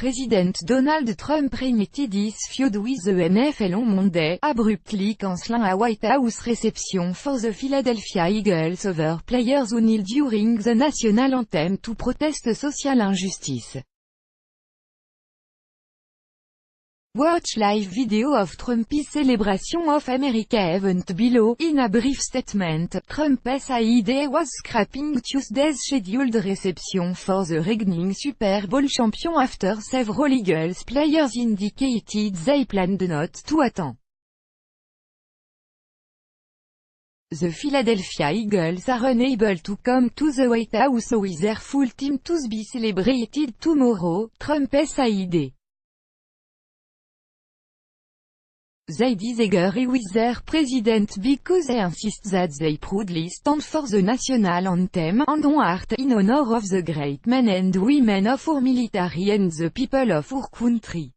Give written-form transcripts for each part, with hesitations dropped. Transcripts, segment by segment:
President Donald Trump reignited his feud with the NFL on Monday, abruptly canceling a White House reception for the Philadelphia Eagles over players who kneel during the national anthem to protest social injustice. Watch live video of Trump's celebration of America event below. In a brief statement, Trump said was scrapping Tuesday's scheduled reception for the reigning Super Bowl champion after several Eagles players indicated they planned not to attend. The Philadelphia Eagles are unable to come to the White House with their full team to be celebrated tomorrow, Trump said. They disagree with their president because they insist that they proudly stand for the national anthem, and art in honor of the great men and women of our military and the people of our country.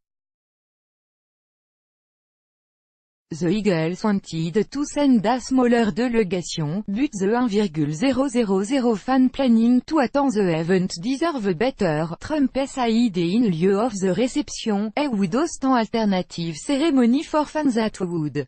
The Eagles wanted to send a smaller delegation, but the 1,000 fan planning to attend the event deserve better, Trump said in lieu of the reception, he would host an alternative ceremony for fans that would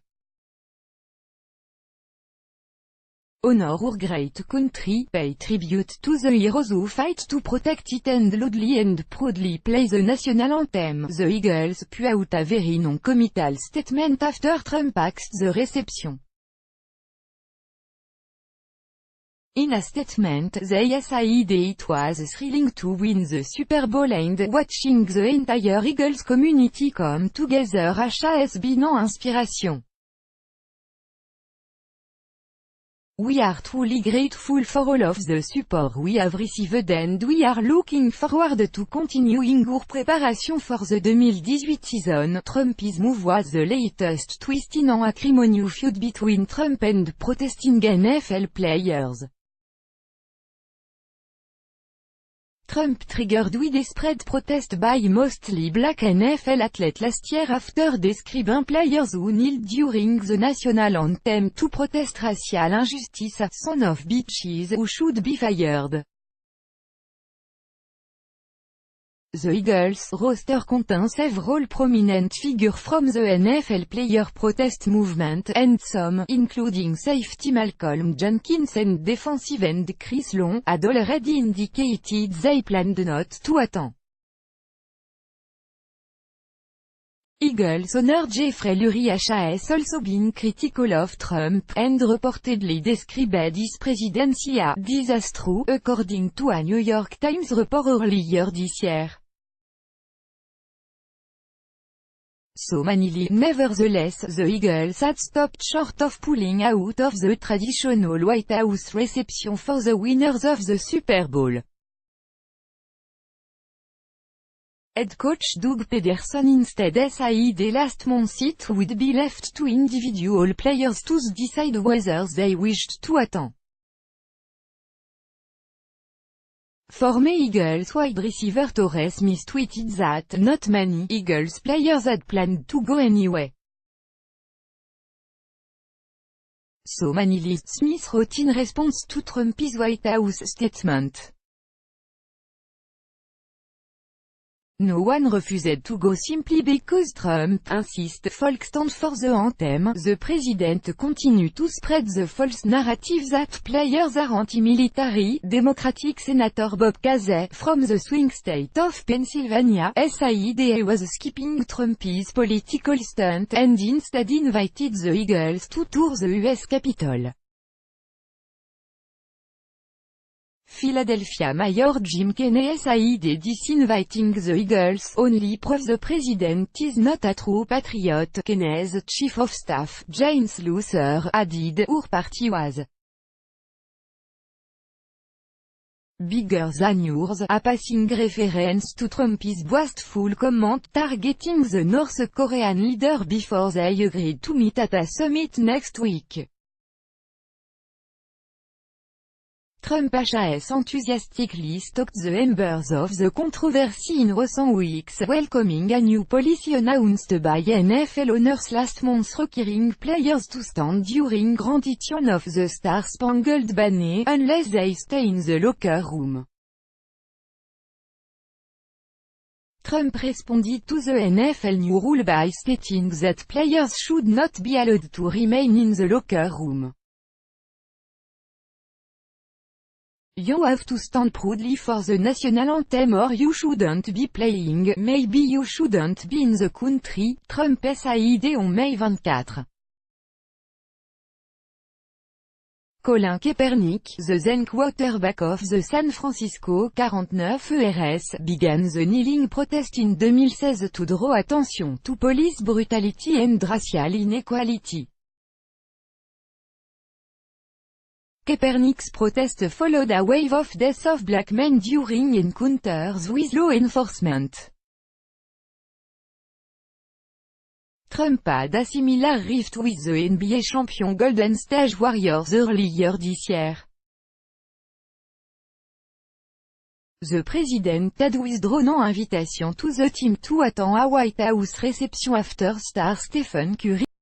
honor our great country, pay tribute to the heroes who fight to protect it and loudly and proudly play the national anthem. The Eagles put out a very non-committal statement after Trump axed the reception. In a statement, they said it was thrilling to win the Super Bowl and watching the entire Eagles community come together has been an inspiration. We are truly grateful for all of the support we have received and we are looking forward to continuing our preparation for the 2018 season. Trump's move was the latest twist in an acrimonious feud between Trump and protesting NFL players. Trump triggered widespread protest by mostly black NFL athletes last year after describing players who kneeled during the national anthem to protest racial injustice as son of bitches who should be fired. The Eagles roster contains several prominent figures from the NFL player protest movement, and some, including safety Malcolm Jenkins and defensive end Chris Long, had already indicated they planned not to attend. Eagles owner Jeffrey Lurie has also been critical of Trump, and reportedly described his presidency as disastrous, according to a New York Times report earlier this year. Nevertheless, the Eagles had stopped short of pulling out of the traditional White House reception for the winners of the Super Bowl. Head coach Doug Pederson instead said last month it would be left to individual players to decide whether they wished to attend. Former Eagles wide receiver Torrey Smith tweeted that not many Eagles players had planned to go anyway. Smith wrote in response to Trump's White House statement. No one refused to go simply because Trump insists folks stand for the anthem. The president continued to spread the false narrative that players are anti-military. Democratic Senator Bob Casey, from the swing state of Pennsylvania, said he was skipping Trump's political stunt, and instead invited the Eagles to tour the U.S. Capitol. Philadelphia Mayor Jim Kenney said disinviting the Eagles only proves the president is not a true patriot. Kenney's chief of staff, James Luther, added, "Our party was bigger than yours," a passing reference to Trump's boastful comment targeting the North Korean leader before they agreed to meet at a summit next week. Trump has enthusiastically stoked the embers of the controversy in recent weeks, welcoming a new policy announced by NFL owners last month requiring players to stand during rendition of the Star-Spangled Banner, unless they stay in the locker room. Trump responded to the NFL new rule by stating that players should not be allowed to remain in the locker room. You have to stand proudly for the national anthem or you shouldn't be playing, maybe you shouldn't be in the country, Trump said on May 24. Colin Kaepernick, the then quarterback of the San Francisco 49 ers, began the kneeling protest in 2016 to draw attention to police brutality and racial inequality. Kaepernick's protest followed a wave of deaths of black men during encounters with law enforcement. Trump had a similar rift with the NBA champion Golden State Warriors earlier this year. The president had withdrawn an invitation to the team to attend a White House reception after star Stephen Curry